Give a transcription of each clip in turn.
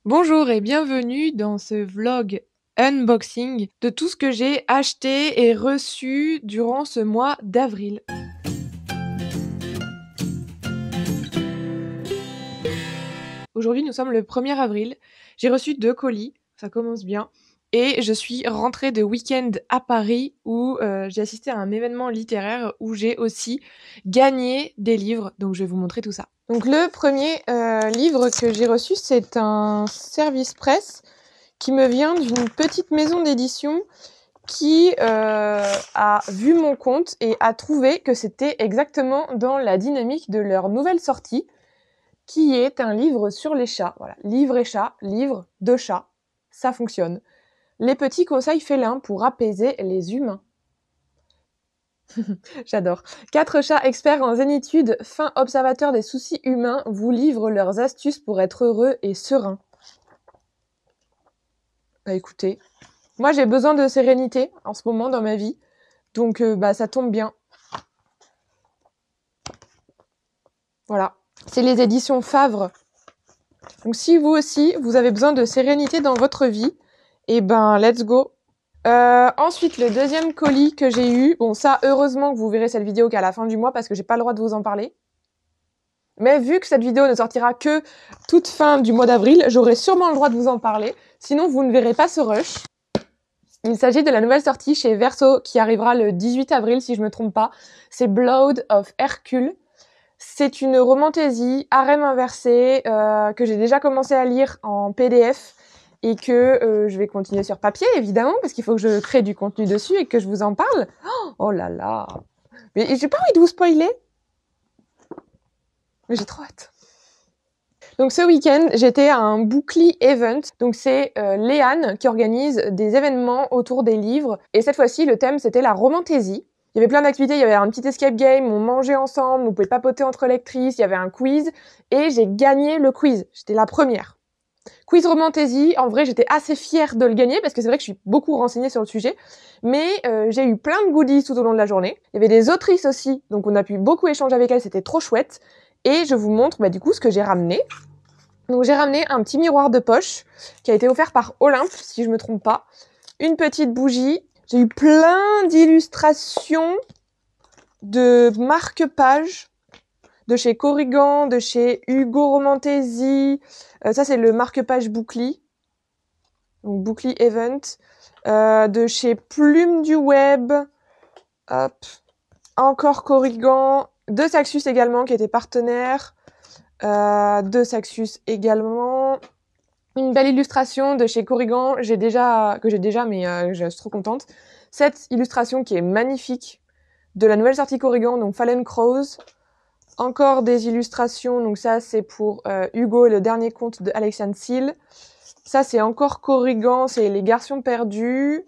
Bonjour et bienvenue dans ce vlog unboxing de tout ce que j'ai acheté et reçu durant ce mois d'avril. Aujourd'hui, nous sommes le 1er avril. J'ai reçu 2 colis, ça commence bien. Et je suis rentrée de week-end à Paris où j'ai assisté à un événement littéraire où j'ai aussi gagné des livres. Donc je vais vous montrer tout ça. Donc le premier livre que j'ai reçu, c'est un service presse qui me vient d'une petite maison d'édition qui a vu mon compte et a trouvé que c'était exactement dans la dynamique de leur nouvelle sortie, qui est un livre sur les chats. Voilà, livre et chat, livre de chat, ça fonctionne. Les petits conseils félins pour apaiser les humains. J'adore. 4 chats experts en zénitude, fins observateurs des soucis humains, vous livrent leurs astuces pour être heureux et serein. Bah écoutez, moi j'ai besoin de sérénité en ce moment dans ma vie, donc ça tombe bien. Voilà, c'est les éditions Favre. Donc si vous aussi, vous avez besoin de sérénité dans votre vie, et ben let's go. Ensuite, le deuxième colis que j'ai eu, bon ça, heureusement que vous verrez cette vidéo qu'à la fin du mois parce que j'ai pas le droit de vous en parler. Mais vu que cette vidéo ne sortira que toute fin du mois d'avril, j'aurai sûrement le droit de vous en parler, sinon vous ne verrez pas ce rush. Il s'agit de la nouvelle sortie chez Verso qui arrivera le 18 avril si je me trompe pas. C'est Blood of Hercule. C'est une romantaisie, harem inversé, que j'ai déjà commencé à lire en PDF et que je vais continuer sur papier, évidemment, parce qu'il faut que je crée du contenu dessus et que je vous en parle. Oh là là. Mais j'ai pas envie de vous spoiler. Mais j'ai trop hâte. Donc ce week-end, j'étais à un Bookly Event. Donc c'est Léane qui organise des événements autour des livres. Et cette fois-ci, le thème, c'était la romantaisie. Il y avait plein d'activités, il y avait un petit escape game, on mangeait ensemble, on pouvait papoter entre lectrices, il y avait un quiz. Et j'ai gagné le quiz. J'étais la première. Quiz romantaisie, en vrai, j'étais assez fière de le gagner parce que c'est vrai que je suis beaucoup renseignée sur le sujet. Mais j'ai eu plein de goodies tout au long de la journée. Il y avait des autrices aussi, donc on a pu beaucoup échanger avec elles, c'était trop chouette. Et je vous montre du coup ce que j'ai ramené. Donc j'ai ramené un petit miroir de poche qui a été offert par Olympe, si je me trompe pas. Une petite bougie. J'ai eu plein d'illustrations de marque-pages de chez Corrigan, de chez Hugo Romantaisie. Ça c'est le marque-page Bookly. Donc Bookly Event. De chez Plume du Web. Hop. Encore Corrigan. De Saxus également qui était partenaire. De Saxus également. Une belle illustration de chez Corrigan, que j'ai déjà, mais je suis trop contente. Cette illustration qui est magnifique de la nouvelle sortie Corrigan, donc Fallen Crows. Encore des illustrations, donc ça c'est pour Hugo et le dernier conte de Alexiane Seal. Ça c'est encore Corrigan, c'est Les Garçons Perdus.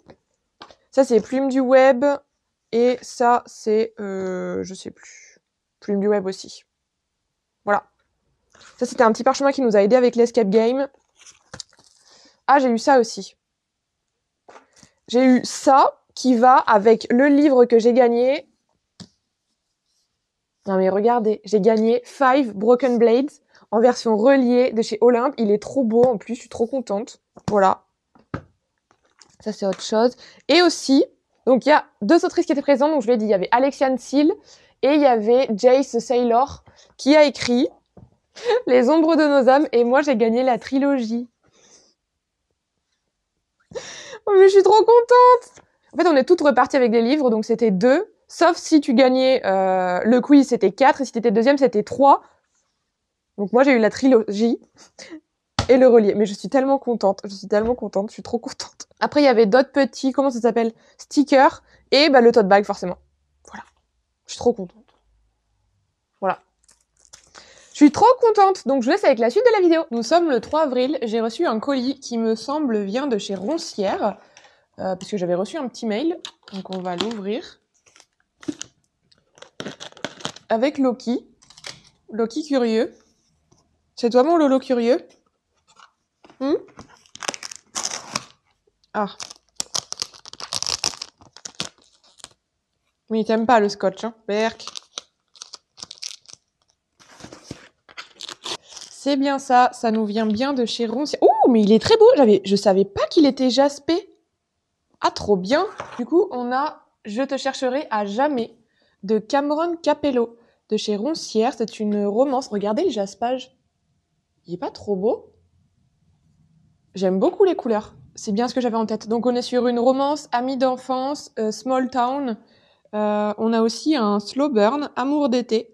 Ça c'est Plume du Web. Et ça c'est, je sais plus, Plume du Web aussi. Voilà. Ça c'était un petit parchemin qui nous a aidé avec l'escape game. Ah, j'ai eu ça aussi. J'ai eu ça qui va avec le livre que j'ai gagné. Non mais regardez, j'ai gagné Five Broken Blades en version reliée de chez Olympe. Il est trop beau en plus, je suis trop contente. Voilà. Ça c'est autre chose. Et aussi, donc il y a 2 autrices qui étaient présentes, donc je l'ai dit, il y avait Alexiane Seal et il y avait Jace Saylor qui a écrit Les ombres de nos âmes et moi j'ai gagné la trilogie. Oh, mais je suis trop contente. En fait, on est toutes reparties avec des livres, donc c'était 2. Sauf si tu gagnais le quiz, c'était 4. Et si t'étais deuxième, c'était 3. Donc moi, j'ai eu la trilogie et le relié. Mais je suis tellement contente. Je suis trop contente. Après, il y avait d'autres petits, comment ça s'appelle, stickers. Et le tote bag, forcément. Voilà. Je suis trop contente. Voilà. Je suis trop contente. Donc, je vous laisse avec la suite de la vidéo. Nous sommes le 3 avril. J'ai reçu un colis qui me semble vient de chez Roncière. Puisque j'avais reçu un petit mail. Donc, on va l'ouvrir. Avec Loki. Loki curieux. C'est toi mon Lolo curieux? Ah. Mais il t'aime pas le scotch, hein, Berk. C'est bien ça, ça nous vient bien de chez Roncière. Oh, mais il est très beau, je savais pas qu'il était jaspé. Ah, trop bien. Du coup, on a Je te chercherai à jamais de Cameron Capello de chez Roncière. C'est une romance. Regardez le jaspage. Il est pas trop beau? J'aime beaucoup les couleurs. C'est bien ce que j'avais en tête. Donc, on est sur une romance, amie d'enfance, small town. On a aussi un slow burn, amour d'été,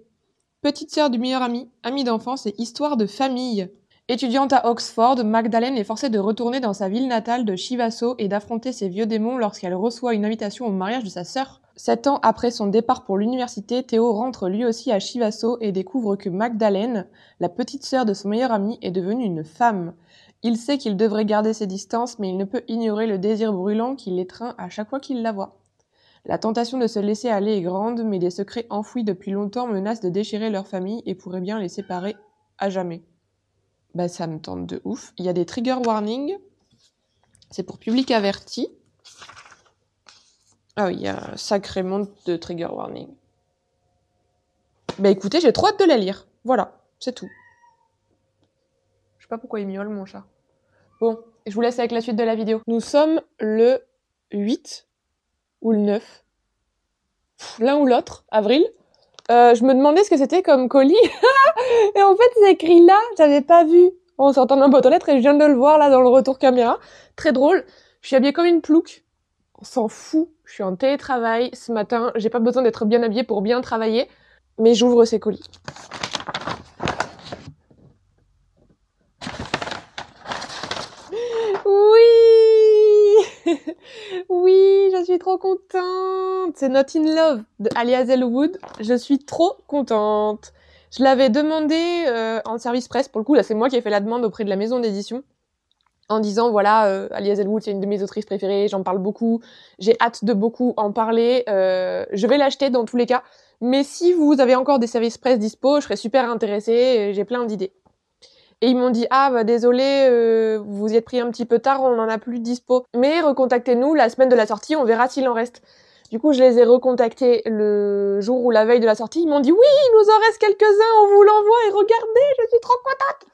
petite sœur du meilleur ami, amie d'enfance et histoire de famille. Étudiante à Oxford, Magdalene est forcée de retourner dans sa ville natale de Chivasso et d'affronter ses vieux démons lorsqu'elle reçoit une invitation au mariage de sa sœur. 7 ans après son départ pour l'université, Théo rentre lui aussi à Chivasso et découvre que Magdalene, la petite sœur de son meilleur ami, est devenue une femme. Il sait qu'il devrait garder ses distances, mais il ne peut ignorer le désir brûlant qui l'étreint à chaque fois qu'il la voit. La tentation de se laisser aller est grande, mais des secrets enfouis depuis longtemps menacent de déchirer leur famille et pourraient bien les séparer à jamais. Bah ça me tente de ouf. Il y a des trigger warnings. C'est pour public averti. Ah oui, il y a sacrément de trigger warning. Bah écoutez, j'ai trop hâte de la lire. Voilà, c'est tout. Je sais pas pourquoi il miaule mon chat. Bon, je vous laisse avec la suite de la vidéo. Nous sommes le 8 ou le 9. L'un ou l'autre, avril. Je me demandais ce que c'était comme colis. Et en fait, c'est écrit là, j'avais pas vu en sortant de ma boîte aux lettres et je viens de le voir là dans le retour caméra. Très drôle. Je suis habillée comme une plouc. On s'en fout. Je suis en télétravail ce matin. J'ai pas besoin d'être bien habillée pour bien travailler. Mais j'ouvre ces colis. Oui! Oui, je suis trop contente. C'est Not in Love de Ali Hazelwood. Je suis trop contente. Je l'avais demandé en service presse. Pour le coup, là, c'est moi qui ai fait la demande auprès de la maison d'édition. En disant, voilà, Ali Hazelwood, c'est une de mes autrices préférées, j'en parle beaucoup, j'ai hâte de beaucoup en parler, je vais l'acheter dans tous les cas. Mais si vous avez encore des services presse dispo, je serais super intéressée, j'ai plein d'idées. Et ils m'ont dit, ah bah désolé, vous y êtes pris un petit peu tard, on en a plus de dispo. Mais recontactez-nous la semaine de la sortie, on verra s'il en reste. Du coup, je les ai recontactés le jour ou la veille de la sortie. Ils m'ont dit, oui, il nous en reste quelques-uns, on vous l'envoie et regardez, je suis trop contente.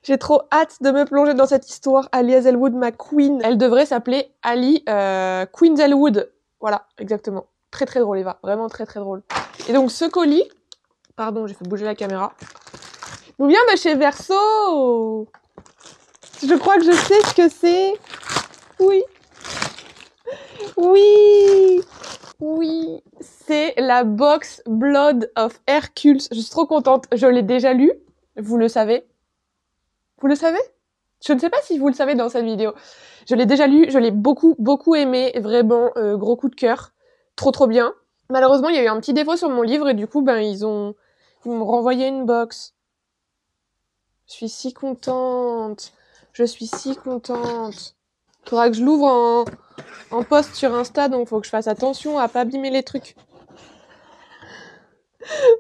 J'ai trop hâte de me plonger dans cette histoire. Ali Hazelwood, ma queen. Elle devrait s'appeler Ali Queenselwood. Voilà, exactement. Très très drôle, Eva. Vraiment très très drôle. Et donc ce colis, pardon, j'ai fait bouger la caméra, nous vient de chez Verso. Je crois que je sais ce que c'est. Oui. Oui. Oui. C'est la box Blood of Hercules. Je suis trop contente. Je l'ai déjà lu. Vous le savez. Vous le savez? Je ne sais pas si vous le savez dans cette vidéo. Je l'ai déjà lu, je l'ai beaucoup, beaucoup aimé. Vraiment, gros coup de cœur. Trop, trop bien. Malheureusement, il y a eu un petit défaut sur mon livre et du coup, ben, ils m'ont renvoyé une box. Je suis si contente. Je suis si contente. Faudra que je l'ouvre en post sur Insta, donc faut que je fasse attention à pas abîmer les trucs.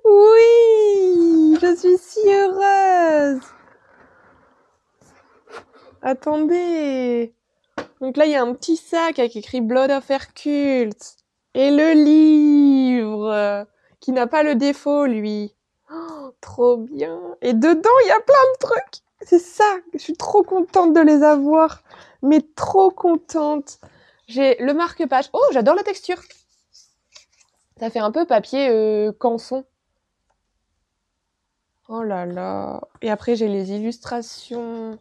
Oui! Je suis si heureuse! Attendez. Donc là, il y a un petit sac avec écrit Blood of Hercules. Et le livre, qui n'a pas le défaut, lui. Oh, trop bien. Et dedans, il y a plein de trucs. C'est ça. Je suis trop contente de les avoir. Mais trop contente. J'ai le marque-page. Oh, j'adore la texture. Ça fait un peu papier canson. Oh là là. Et après, j'ai les illustrations.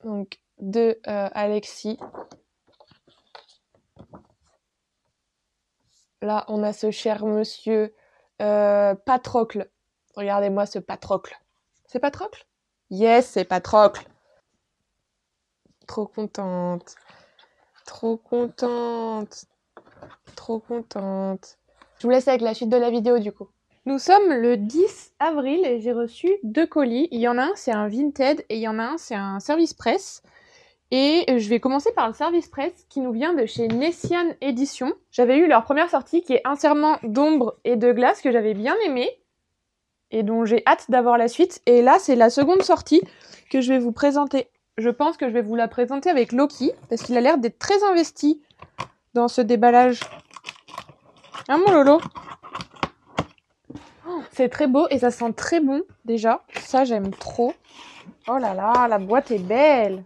Donc, de Alexis. Là, on a ce cher monsieur Patrocle. Regardez-moi ce Patrocle. C'est Patrocle? Yes, c'est Patrocle. Trop contente. Trop contente. Trop contente. Je vous laisse avec la suite de la vidéo du coup. Nous sommes le 10 avril et j'ai reçu 2 colis. Il y en a un, c'est un Vinted et il y en a un, c'est un service presse. Et je vais commencer par le service presse qui nous vient de chez Nessian Éditions. J'avais eu leur première sortie qui est Un serment d'ombre et de glace que j'avais bien aimé et dont j'ai hâte d'avoir la suite. Et là, c'est la seconde sortie que je vais vous présenter. Je pense que je vais vous la présenter avec Loki parce qu'il a l'air d'être très investi dans ce déballage. Hein, mon Lolo? Oh, C'est très beau et ça sent très bon déjà. Ça, j'aime trop. Oh là là, la boîte est belle.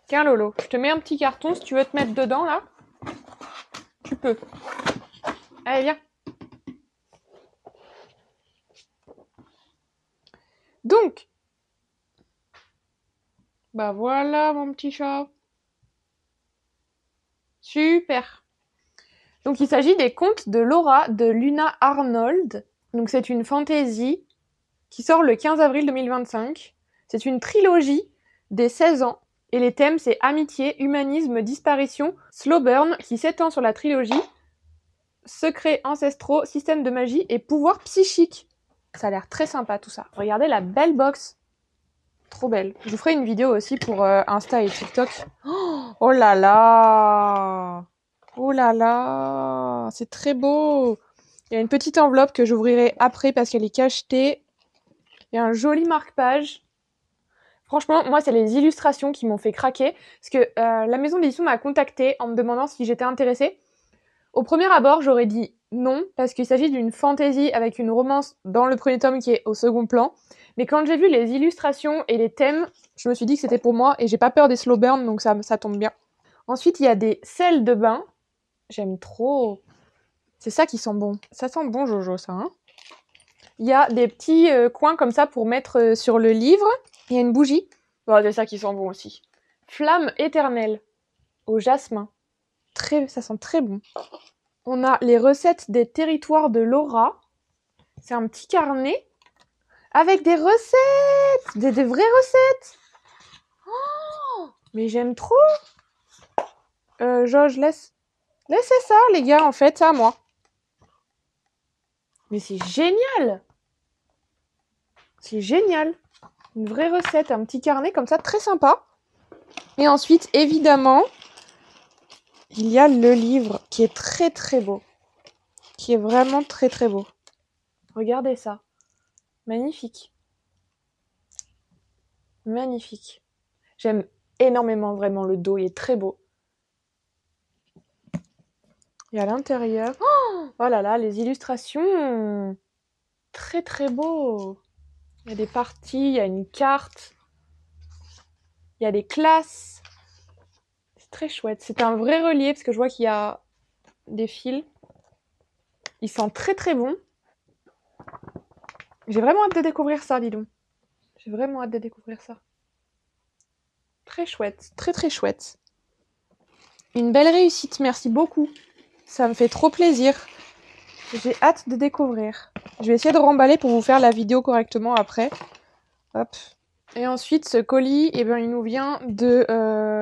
Tiens Lolo, je te mets un petit carton si tu veux te mettre dedans là. Tu peux. Allez, viens. Donc, bah voilà mon petit chat. Super. Donc il s'agit des contes de Laura de Luna Arnold. Donc c'est une fantaisie qui sort le 15 avril 2025. C'est une trilogie des 16 ans. Et les thèmes, c'est amitié, humanisme, disparition, slow burn, qui s'étend sur la trilogie, secrets ancestraux, système de magie et pouvoir psychique. Ça a l'air très sympa tout ça. Regardez la belle box. Trop belle. Je vous ferai une vidéo aussi pour Insta et TikTok. Oh là là! Oh là là! C'est très beau! Il y a une petite enveloppe que j'ouvrirai après parce qu'elle est cachetée. Il y a un joli marque-page. Franchement, moi, c'est les illustrations qui m'ont fait craquer. Parce que la maison d'édition m'a contactée en me demandant si j'étais intéressée. Au premier abord, j'aurais dit non, parce qu'il s'agit d'une fantaisie avec une romance dans le premier tome qui est au second plan. Mais quand j'ai vu les illustrations et les thèmes, je me suis dit que c'était pour moi et j'ai pas peur des slow burn, donc ça tombe bien. Ensuite, il y a des sels de bain. J'aime trop. C'est ça qui sent bon. Ça sent bon, Jojo, ça, hein. Il y a des petits coins comme ça pour mettre sur le livre. Il y a une bougie. Oh, c'est ça qui sent bon aussi. Flamme éternelle au jasmin. Ça sent très bon. On a les recettes des territoires de Laura. C'est un petit carnet avec des recettes, des vraies recettes. Oh, mais j'aime trop. Laissez ça, les gars, en fait, ça à moi. Mais c'est génial. C'est génial. Une vraie recette, un petit carnet comme ça, très sympa. Et ensuite, évidemment, il y a le livre qui est très très beau. Qui est vraiment très très beau. Regardez ça. Magnifique. Magnifique. J'aime énormément vraiment le dos, il est très beau. Et à l'intérieur, oh là là, les illustrations, très très beau. Il y a des parties, il y a une carte, il y a des classes. C'est très chouette. C'est un vrai relief parce que je vois qu'il y a des fils. Il sent très très bon. J'ai vraiment hâte de découvrir ça, dis donc. J'ai vraiment hâte de découvrir ça. Très chouette, très très chouette. Une belle réussite, merci beaucoup. Ça me fait trop plaisir. J'ai hâte de découvrir. Je vais essayer de remballer pour vous faire la vidéo correctement après. Hop. Et ensuite, ce colis, eh ben, il nous vient de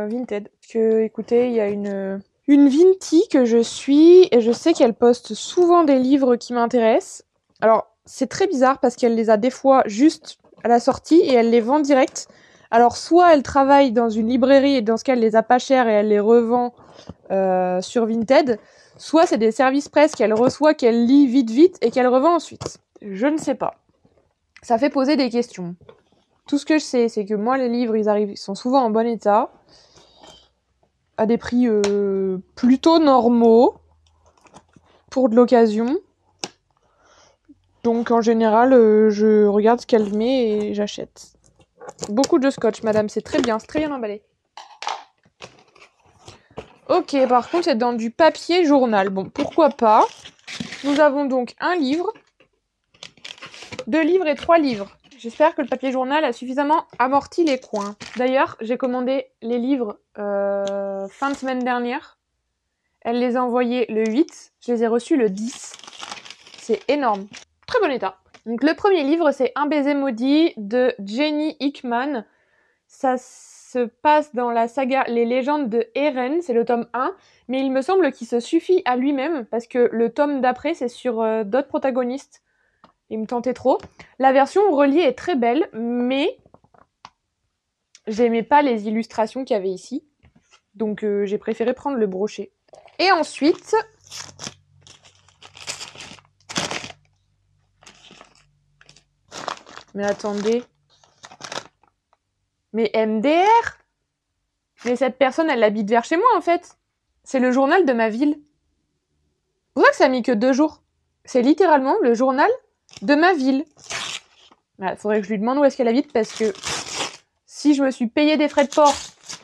Vinted. Parce que, écoutez, il y a une Vinti que je suis et je sais qu'elle poste souvent des livres qui m'intéressent. Alors, c'est très bizarre parce qu'elle les a des fois juste à la sortie et elle les vend direct. Alors, soit elle travaille dans une librairie et dans ce cas, elle les a pas chères et elle les revend sur Vinted, soit c'est des services presse qu'elle reçoit, qu'elle lit vite et qu'elle revend ensuite. Je ne sais pas. Ça fait poser des questions. Tout ce que je sais, c'est que moi, les livres, ils sont souvent en bon état, à des prix plutôt normaux, pour de l'occasion. Donc, en général, je regarde ce qu'elle met et j'achète. Beaucoup de scotch, madame, c'est très bien emballé. Ok, par contre, c'est dans du papier journal. Bon, pourquoi pas. Nous avons donc un livre, 2 livres et 3 livres. J'espère que le papier journal a suffisamment amorti les coins. D'ailleurs, j'ai commandé les livres fin de semaine dernière. Elle les a envoyés le 8. Je les ai reçus le 10. C'est énorme. Très bon état. Donc le premier livre, c'est Un baiser maudit de Jenny Hickman. Ça se passe dans la saga Les légendes de Eren. C'est le tome 1. Mais il me semble qu'il se suffit à lui-même parce que le tome d'après, c'est sur d'autres protagonistes. Il me tentait trop. La version reliée est très belle, mais j'aimais pas les illustrations qu'il y avait ici. Donc j'ai préféré prendre le brochet. Et ensuite... Mais attendez. Mais MDR? Mais cette personne, elle habite vers chez moi, en fait. C'est le journal de ma ville. C'est pour ça que ça a mis que 2 jours. C'est littéralement le journal de ma ville. Il faudrait que je lui demande où est-ce qu'elle habite parce que si je me suis payé des frais de port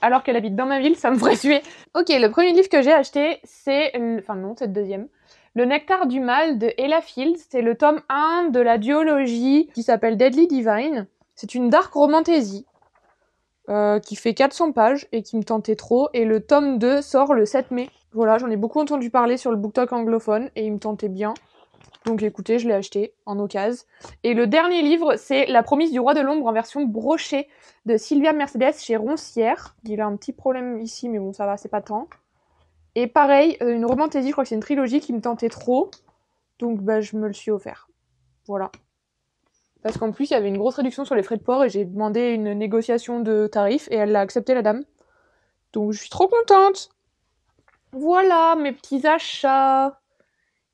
alors qu'elle habite dans ma ville, ça me ferait tuer. Ok, le premier livre que j'ai acheté, c'est... Enfin non, c'est le deuxième. Le Nectar du Mal de Ella Fields. C'est le tome 1 de la duologie qui s'appelle Deadly Divine. C'est une dark romantasy qui fait 400 pages et qui me tentait trop. Et le tome 2 sort le 7 mai. Voilà, j'en ai beaucoup entendu parler sur le BookTok anglophone et il me tentait bien. Donc écoutez, je l'ai acheté en occasion. Et le dernier livre, c'est La Promesse du Roi de l'Ombre en version brochée de Sylvia Mercedes chez Roncière. Il a un petit problème ici, mais bon, ça va, c'est pas tant. Et pareil, une romantasy, je crois que c'est une trilogie qui me tentait trop. Donc je me le suis offert. Voilà. Parce qu'en plus, il y avait une grosse réduction sur les frais de port et j'ai demandé une négociation de tarifs et elle l'a accepté, la dame. Donc je suis trop contente. Voilà mes petits achats.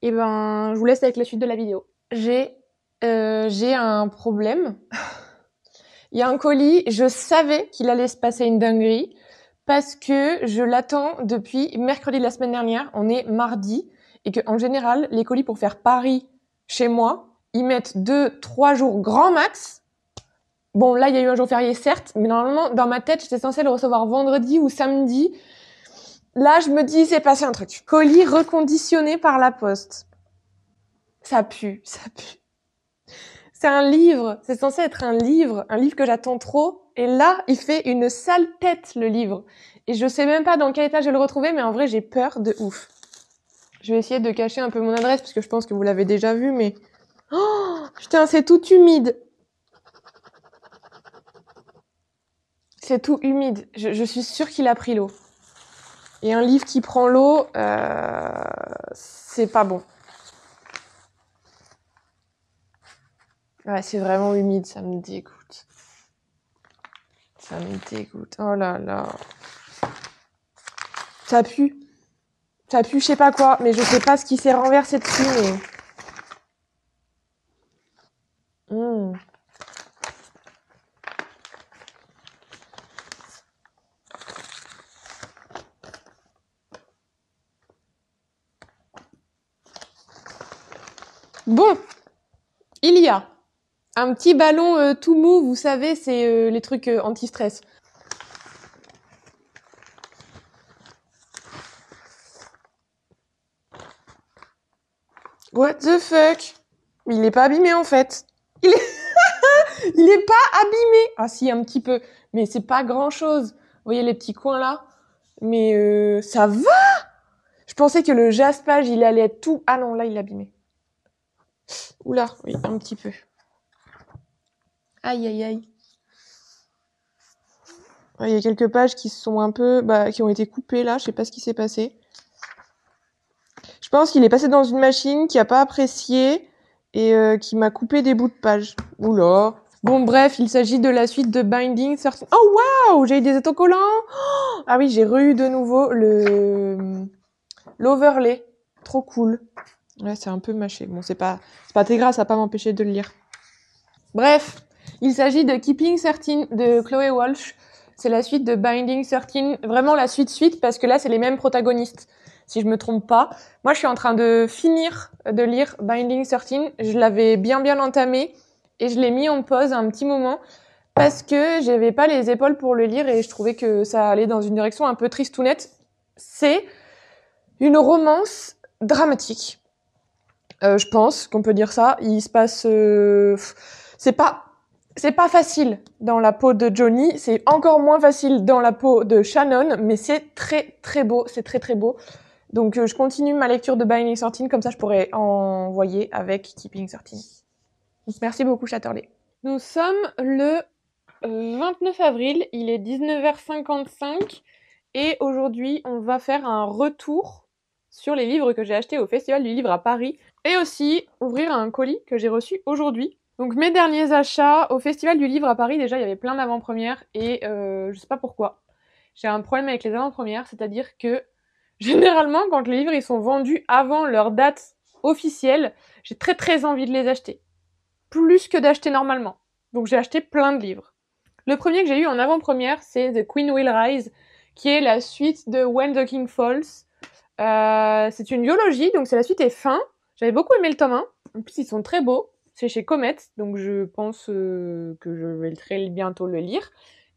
Et je vous laisse avec la suite de la vidéo. J'ai un problème. Il y a un colis, je savais qu'il allait se passer une dinguerie parce que je l'attends depuis mercredi de la semaine dernière. On est mardi et que en général, les colis pour faire Paris chez moi, ils mettent 2-3 jours grand max. Bon, là, il y a eu un jour férié, certes, mais normalement, dans ma tête, j'étais censée le recevoir vendredi ou samedi. Là, je me dis, c'est passé un truc. Colis reconditionné par la poste. Ça pue, ça pue. C'est un livre, c'est censé être un livre que j'attends trop. Et là, il fait une sale tête, le livre. Et je sais même pas dans quel état je vais le retrouver, mais en vrai, j'ai peur de ouf. Je vais essayer de cacher un peu mon adresse, parce que je pense que vous l'avez déjà vu, mais... Oh, putain, c'est tout humide. C'est tout humide. Je suis sûre qu'il a pris l'eau. Et un livre qui prend l'eau, c'est pas bon. Ouais, c'est vraiment humide, ça me dégoûte. Ça me dégoûte. Oh là là. Ça pue. Ça pue, je sais pas quoi, mais je sais pas ce qui s'est renversé dessus, mais... Bon, il y a un petit ballon tout mou, vous savez, c'est les trucs anti-stress. What the fuck? Il est pas abîmé en fait. Il est pas abîmé. Ah si, un petit peu, mais c'est pas grand chose. Vous voyez les petits coins là? Mais ça va. Je pensais que le jaspage, il allait être tout... Ah non, là, il est abîmé. Oula, oui, un petit peu. Aïe, aïe, aïe. Il y a quelques pages qui sont un peu... qui ont été coupées là, je sais pas ce qui s'est passé. Je pense qu'il est passé dans une machine qui a pas apprécié et qui m'a coupé des bouts de pages. Oula. Bon, bref, il s'agit de la suite de Binding 13... Oh, waouh! J'ai eu des autocollants! Oh, ah oui, j'ai re-eu de nouveau l'overlay. Trop cool. Ouais, c'est un peu mâché. Bon, c'est pas très grave, ça va pas m'empêcher de le lire. Bref, il s'agit de Keeping 13 de Chloé Walsh. C'est la suite de Binding 13. Vraiment la suite, parce que là, c'est les mêmes protagonistes. Si je me trompe pas. Moi, je suis en train de finir de lire Binding 13. Je l'avais bien entamé et je l'ai mis en pause un petit moment parce que j'avais pas les épaules pour le lire et je trouvais que ça allait dans une direction un peu tristounette. C'est une romance dramatique. Je pense qu'on peut dire ça. Il se passe... c'est pas facile dans la peau de Johnny. C'est encore moins facile dans la peau de Shannon. Mais c'est très, très beau. C'est très, très beau. Donc, je continue ma lecture de Binding 13. Comme ça, je pourrais envoyer avec Keeping 13. Donc, merci beaucoup, Chatterley. Nous sommes le 29 avril. Il est 19h55. Et aujourd'hui, on va faire un retour sur les livres que j'ai achetés au Festival du Livre à Paris. Et aussi ouvrir un colis que j'ai reçu aujourd'hui. Donc mes derniers achats au Festival du Livre à Paris, déjà il y avait plein d'avant-premières et je sais pas pourquoi. J'ai un problème avec les avant-premières, c'est-à-dire que généralement quand les livres ils sont vendus avant leur date officielle, j'ai très très envie de les acheter. Plus que d'acheter normalement. Donc j'ai acheté plein de livres. Le premier que j'ai eu en avant-première, c'est The Queen Will Rise, qui est la suite de When the King Falls. C'est une duologie, donc c'est la suite et fin. J'avais beaucoup aimé le tome 1. En plus, ils sont très beaux. C'est chez Comet, donc je pense que je vais très bientôt le lire.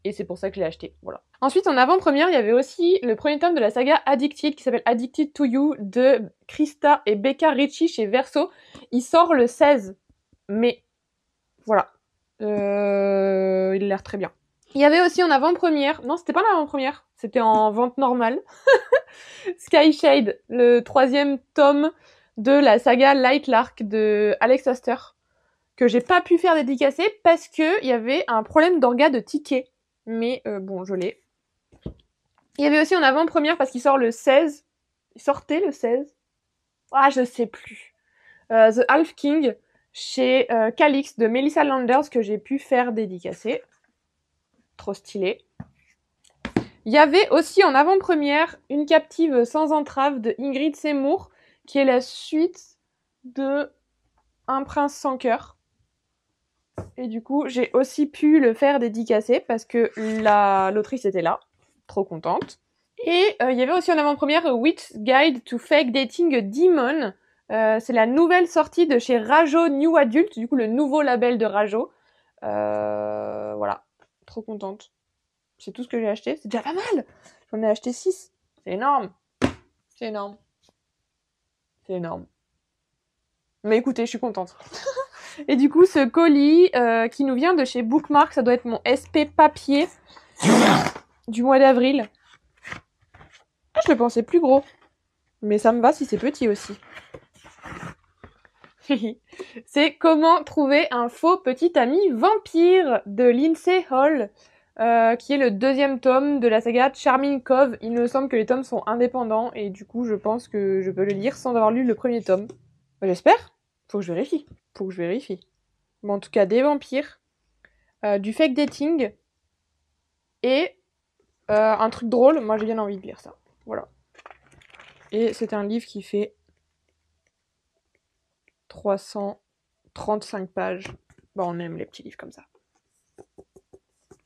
Et c'est pour ça que je l'ai acheté, voilà. Ensuite, en avant-première, il y avait aussi le premier tome de la saga Addicted, qui s'appelle Addicted to You, de Krista et Becca Ritchie chez Verso. Il sort le 16 mai. Voilà. Il a l'air très bien. Il y avait aussi en avant-première, non, c'était pas en avant-première, c'était en vente normale, Skyshade, le 3e tome de la saga Lightlark de Alex Astor, que j'ai pas pu faire dédicacer parce que il y avait un problème d'orga de ticket. Mais bon, je l'ai. Il y avait aussi en avant-première parce qu'il sort le 16. Il sortait le 16. Ah, je sais plus. The Half King chez Calix de Melissa Landers que j'ai pu faire dédicacer. Trop stylé. Il y avait aussi en avant-première Une captive sans entrave de Ingrid Seymour, qui est la suite de Un prince sans cœur. Et du coup, j'ai aussi pu le faire dédicacer parce que l'autrice était là. Trop contente. Et il y avait aussi en avant-première Witch Guide to Fake Dating a Demon. C'est la nouvelle sortie de chez Rajo New Adult, du coup le nouveau label de Rajo. Voilà, trop contente. C'est tout ce que j'ai acheté, c'est déjà pas mal. J'en ai acheté 6. C'est énorme. C'est énorme. C'est énorme. Mais écoutez, je suis contente. Et du coup, ce colis qui nous vient de chez Bookmark, ça doit être mon SP papier du mois d'avril. Ah, je le pensais plus gros. Mais ça me va si c'est petit aussi. C'est Comment trouver un faux petit ami vampire de Lindsay Hall, qui est le 2e tome de la saga Charming Cove. Il me semble que les tomes sont indépendants et du coup je pense que je peux le lire sans avoir lu le premier tome. J'espère. Faut que je vérifie. Bon, en tout cas, des vampires, du fake dating et un truc drôle. Moi j'ai bien envie de lire ça. Voilà. Et c'est un livre qui fait 335 pages. Bon, on aime les petits livres comme ça.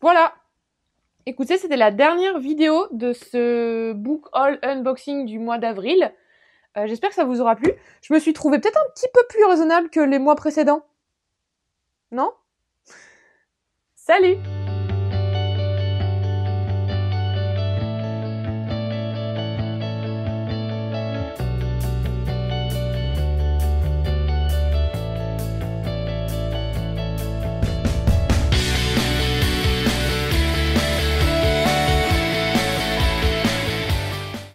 Voilà. Écoutez, c'était la dernière vidéo de ce book haul unboxing du mois d'avril. J'espère que ça vous aura plu. Je me suis trouvée peut-être un petit peu plus raisonnable que les mois précédents. Non ? Salut !